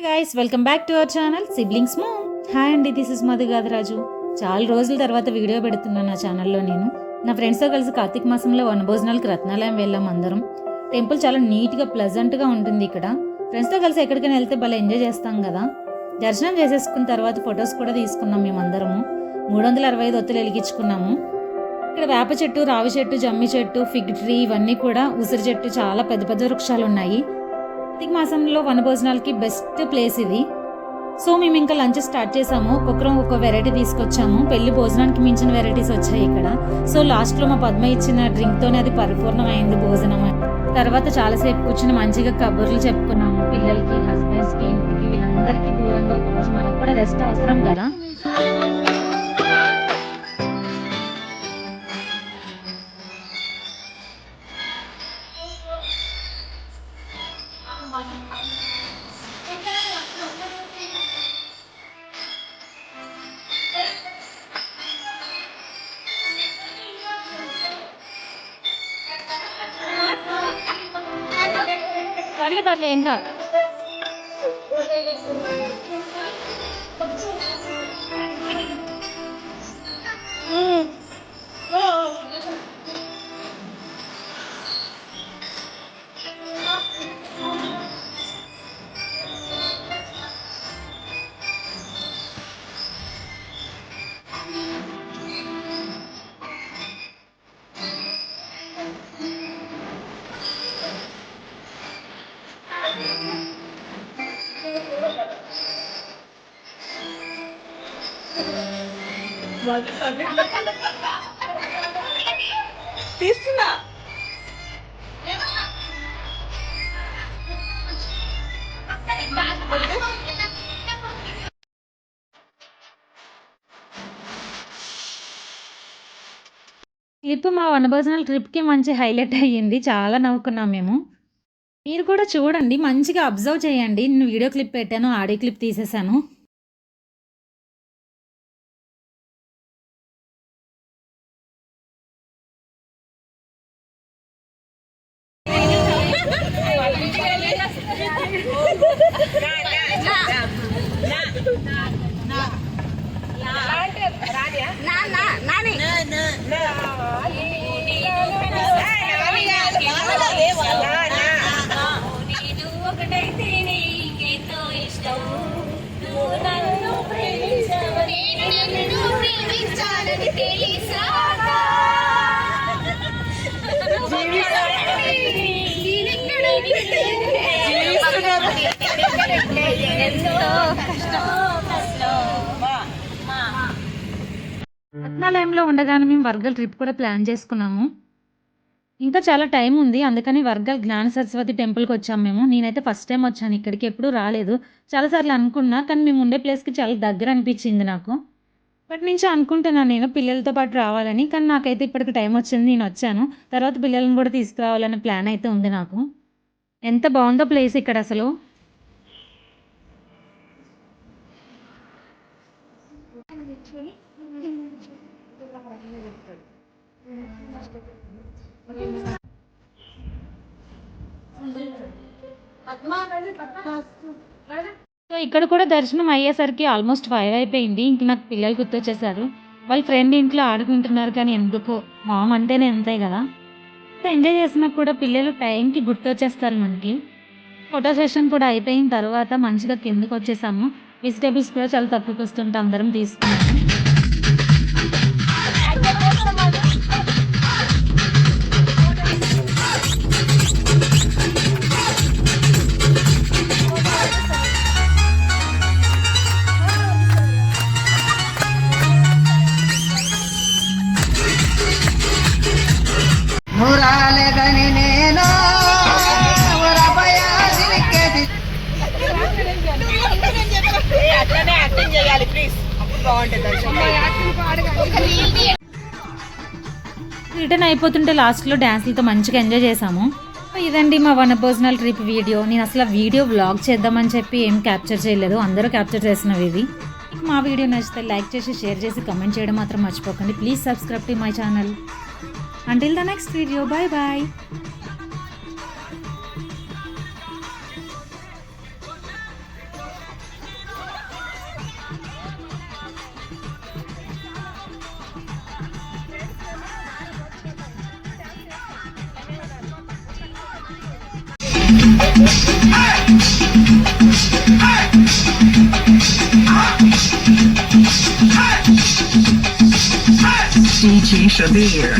Guys, welcome back to our channel siblings mom. Hi అండి, this is Madhu Gadaraju. చాలా రోజుల తర్వాత వీడియో పెడుతున్నాను నా ఛానల్లో. నేను నా ఫ్రెండ్స్తో కలిసి కార్తీక మాసంలో వనభోజనాలకు రత్నాలయం వెళ్ళాం అందరం. టెంపుల్ చాలా నీట్గా ప్లెజెంట్గా ఉంటుంది ఇక్కడ. ఫ్రెండ్స్తో కలిసి ఎక్కడికైనా వెళ్తే భలే ఎంజాయ్ చేస్తాం కదా. దర్శనం చేసేసుకున్న తర్వాత ఫొటోస్ కూడా తీసుకున్నాం మేమందరము. 365 ఒత్తులు వెలిగించుకున్నాము. ఇక్కడ వేప చెట్టు, రావి చెట్టు, జమ్మి చెట్టు, ఫిగ్ ట్రీ, ఇవన్నీ కూడా ఉసిరి చెట్టు, చాలా పెద్ద పెద్ద వృక్షాలు ఉన్నాయి. కార్తీక మాసంలో వనభోజనాలకి బెస్ట్ ప్లేస్ ఇది. సో మేము ఇంకా లంచ్ స్టార్ట్ చేసాము. ఒక్కొక్కరం ఒక్కో వెరైటీ తీసుకొచ్చాము. పెళ్లి భోజనానికి మించిన వెరైటీస్ వచ్చాయి ఇక్కడ. సో లాస్ట్లో మా పద్మ ఇచ్చిన డ్రింక్తోనే అది పరిపూర్ణమైంది భోజనం. తర్వాత చాలాసేపు కూర్చుని మంచిగా కబుర్లు చెప్పుకున్నాము. పిల్లలకి, హస్బెండ్స్కి, ఇంటికి, వీళ్ళందరికీ దూరంగా కొంచెం మనకు కూడా రెస్ట్ అవసరం కదా. ఏం కాదు. తీస్తున్నా ట్రిప్, మా వనభోజనాల ట్రిప్కి మంచి హైలైట్ అయ్యింది. చాలా నవ్వుకున్నాం మేము. మీరు కూడా చూడండి, మంచిగా అబ్జర్వ్ చేయండి. నేను వీడియో క్లిప్ పెట్టాను, ఆడియో క్లిప్ తీసేసాను. రత్నాలయంలో ఉండగానే మేము వర్గల్ ట్రిప్ కూడా ప్లాన్ చేసుకున్నాము. ఇంకా చాలా టైం ఉంది, అందుకని వర్గల్ జ్ఞాన సరస్వతి టెంపుల్కి వచ్చాము మేము. నేనైతే ఫస్ట్ టైం వచ్చాను ఇక్కడికి, ఎప్పుడూ రాలేదు. చాలాసార్లు అనుకున్నా, కానీ మేము ఉండే ప్లేస్కి చాలా దగ్గర అనిపించింది నాకు. ఇప్పటి నుంచి అనుకుంటున్నాను నేను పిల్లలతో పాటు రావాలని, కానీ నాకైతే ఇప్పటికి టైం వచ్చింది, నేను వచ్చాను. తర్వాత పిల్లల్ని కూడా తీసుకురావాలనే ప్లాన్ అయితే ఉంది నాకు. ఎంత బాగుందో ప్లేస్ ఇక్కడ అసలు. సో ఇక్కడ కూడా దర్శనం అయ్యేసరికి ఆల్మోస్ట్ 5 అయిపోయింది. ఇంక నాకు పిల్లలు గుర్తొచ్చేసారు. వాళ్ళ ఫ్రెండ్ ఇంట్లో ఆడుకుంటున్నారు, కానీ ఎందుకో మామ్ అంటేనే అంతే కదా. ఎంజాయ్ చేసినా కూడా పిల్లలు టైంకి గుర్తొచ్చేస్తారు మనకి. ఫోటో సెషన్ కూడా అయిపోయిన తర్వాత మంచిగా కిందకు వచ్చేసాము. వెజిటేబుల్స్ కూడా చాలా తక్కువకి వస్తుంటే అందరం తీసుకున్నాము. రిటర్న్ అయిపోతుంటే లాస్ట్లో డ్యాన్స్లతో మంచిగా ఎంజాయ్ చేసాము. ఇదండి మా వనభోజనాల ట్రిప్ వీడియో. నేను అసలు వీడియో వ్లాగ్ చేద్దామని చెప్పి ఏం క్యాప్చర్ చేయలేదు, అందరూ క్యాప్చర్ చేసినవి ఇవి. మీకు మా వీడియో నచ్చితే లైక్ చేసి షేర్ చేసి కమెంట్ చేయడం మాత్రం మర్చిపోకండి. Please subscribe to my channel. Until the next video, bye bye. DJ Shabir.